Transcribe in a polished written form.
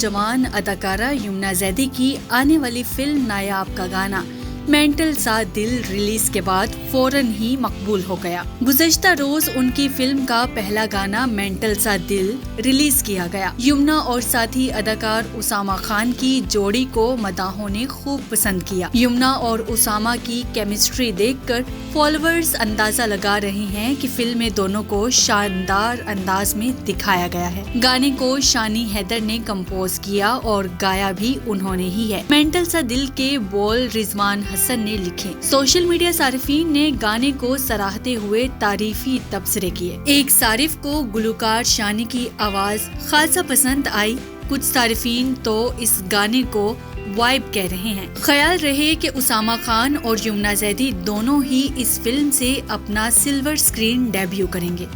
نوجوان اداکارہ یمنا زیدی کی آنے والی فلم نایاب کا گانا مینٹل سا دل ریلیز کے بعد فوراً ہی مقبول ہو گیا۔ گزشتہ روز ان کی فلم کا پہلا گانا مینٹل سا دل ریلیز کیا گیا۔ یمنا اور ساتھی اداکار اسامہ خان کی جوڑی کو مداحوں نے خوب پسند کیا۔ یمنا اور اسامہ کی کیمسٹری دیکھ کر فالوورز اندازہ لگا رہے ہیں کہ فلم میں دونوں کو شاندار انداز میں دکھایا گیا ہے۔ گانے کو شانی حیدر نے کمپوز کیا اور گایا بھی انہوں نے ہی ہے۔ مینٹل سا دل کے بول رضوان حسن نے لکھے۔ سوشل میڈیا صارفین نے گانے کو سراہتے ہوئے تعریفی تبصرے کیے۔ ایک صارف کو گلوکار شانی کی آواز خاصا پسند آئی۔ کچھ صارفین تو اس گانے کو وائب کہہ رہے ہیں۔ خیال رہے کہ اسامہ خان اور یمنا زیدی دونوں ہی اس فلم سے اپنا سلور اسکرین ڈیبیو کریں گے۔